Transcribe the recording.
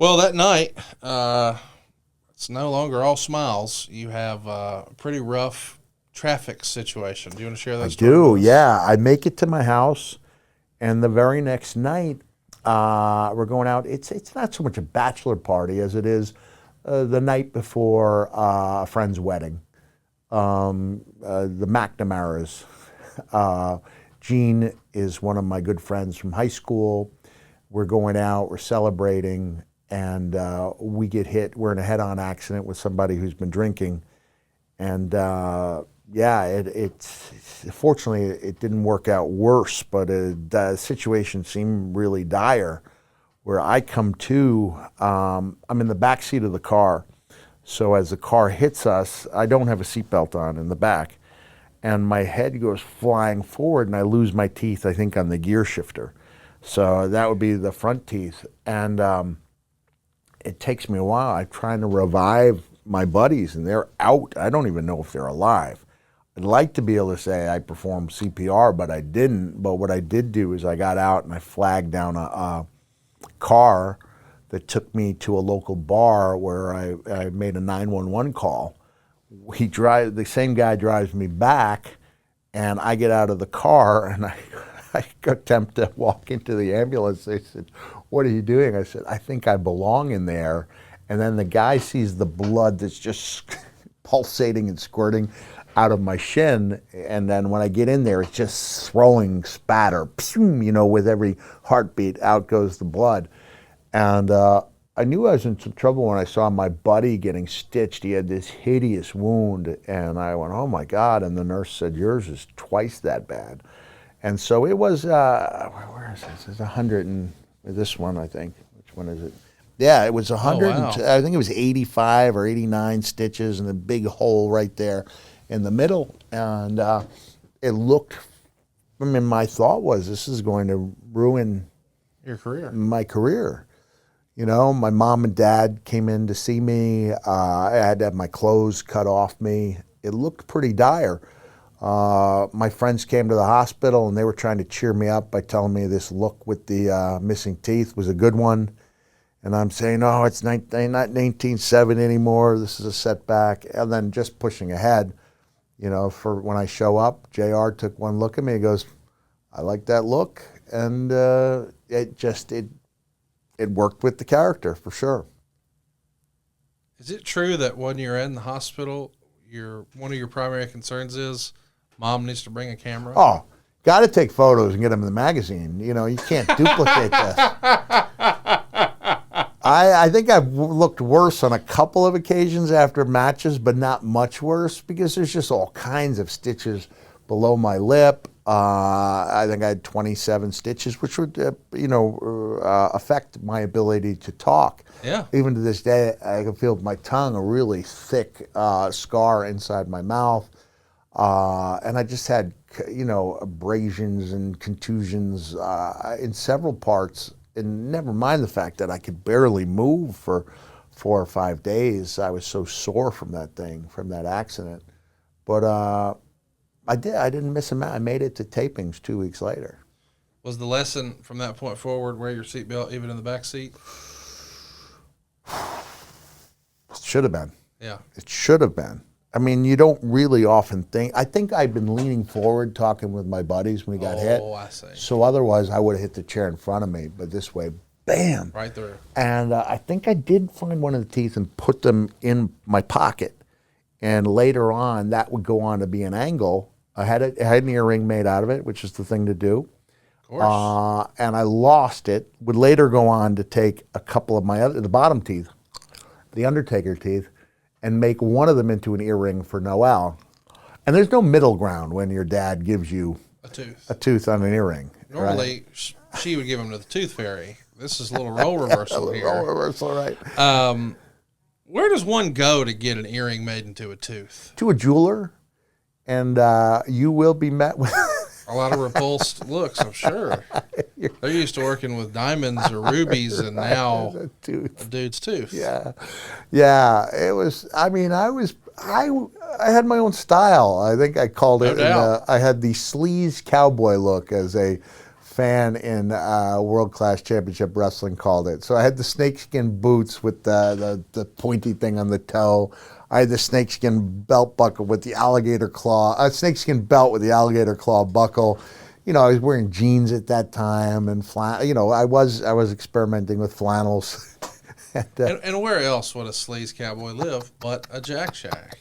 Well, that night, it's no longer all smiles. You have a pretty rough traffic situation. Do you want to share that story with us? Yeah. I make it to my house, and the very next night, we're going out. It's not so much a bachelor party as it is the night before a friend's wedding. The McNamara's. Gene is one of my good friends from high school. We're going out, we're celebrating, and we get hit. We're in a head-on accident with somebody who's been drinking. And fortunately, it didn't work out worse, but the situation seemed really dire. Where I come to, I'm in the back seat of the car. So as the car hits us, I don't have a seatbelt on in the back. And my head goes flying forward, and I lose my teeth, I think, on the gear shifter. So that would be the front teeth. And it takes me a while. I'm trying to revive my buddies, and they're out. I don't even know if they're alive. I'd like to be able to say I performed CPR, but I didn't. But what I did do is I got out and I flagged down a car that took me to a local bar where I made a 911 call. The same guy drives me back, and I get out of the car, and I attempt to walk into the ambulance. They said, "What are you doing?" I said, "I think I belong in there." And then the guy sees the blood that's just pulsating and squirting out of my shin, and then when I get in there, it's just throwing spatter, with every heartbeat, out goes the blood. And I knew I was in some trouble when I saw my buddy getting stitched. He had this hideous wound, and I went, "Oh my God," and the nurse said, "Yours is twice that bad." And so it was, where is this? It's 100 and, this one, I think. Which one is it? Yeah, it was 100, wow. I think it was 85 or 89 stitches and a big hole right there in the middle. And it looked, my thought was, this is going to ruin Your career. my career. My mom and dad came in to see me. I had to have my clothes cut off me. It looked pretty dire. My friends came to the hospital, and they were trying to cheer me up by telling me this look with the missing teeth was a good one. And I'm saying, "No, it's not 1970 anymore. This is a setback." And then just pushing ahead, for when I show up, JR took one look at me and goes, "I like that look." And it worked with the character for sure. Is it true that when you're in the hospital, one of your primary concerns is mom needs to bring a camera? Oh, got to take photos and get them in the magazine. You can't duplicate this. I think I've looked worse on a couple of occasions after matches, but not much worse, because there's just all kinds of stitches below my lip. I think I had 27 stitches, which would, affect my ability to talk. Yeah. Even to this day, I can feel my tongue, a really thick scar inside my mouth. And I just had, abrasions and contusions in several parts. And never mind the fact that I could barely move for 4 or 5 days. I was so sore from that accident. But I didn't miss a match. I made it to tapings 2 weeks later. Was the lesson from that point forward, wear your seatbelt even in the back seat? It should have been. Yeah. It should have been. You don't really often think. I think I've been leaning forward talking with my buddies when we got hit. Oh, I see. So otherwise I would have hit the chair in front of me, but this way, bam. Right through. And I think I did find one of the teeth and put them in my pocket. And later on, that would go on to be an angle. I had an earring made out of it, which is the thing to do. Of course. And I lost it. Would later go on to take a couple of the bottom teeth, the Undertaker teeth, and make one of them into an earring for Noel. And there's no middle ground when your dad gives you a tooth on an earring. Normally, right? she would give him to the tooth fairy. This is a little role reversal here. Role reversal, right. Where does one go to get an earring made into a tooth? To a jeweler, and you will be met with a lot of repulsed looks, I'm sure. They're used to working with diamonds or rubies, and now a dude's tooth. Yeah. It was. I had my own style. I think I called it. No doubt. I had the sleaze cowboy look as a fan in World Class Championship Wrestling called it. So I had the snakeskin boots with the pointy thing on the toe. I had the snakeskin belt buckle with the alligator claw, snakeskin belt with the alligator claw buckle. You know, I was wearing jeans at that time, and I was experimenting with flannels. And where else would a sleaze cowboy live but a Jack Shack?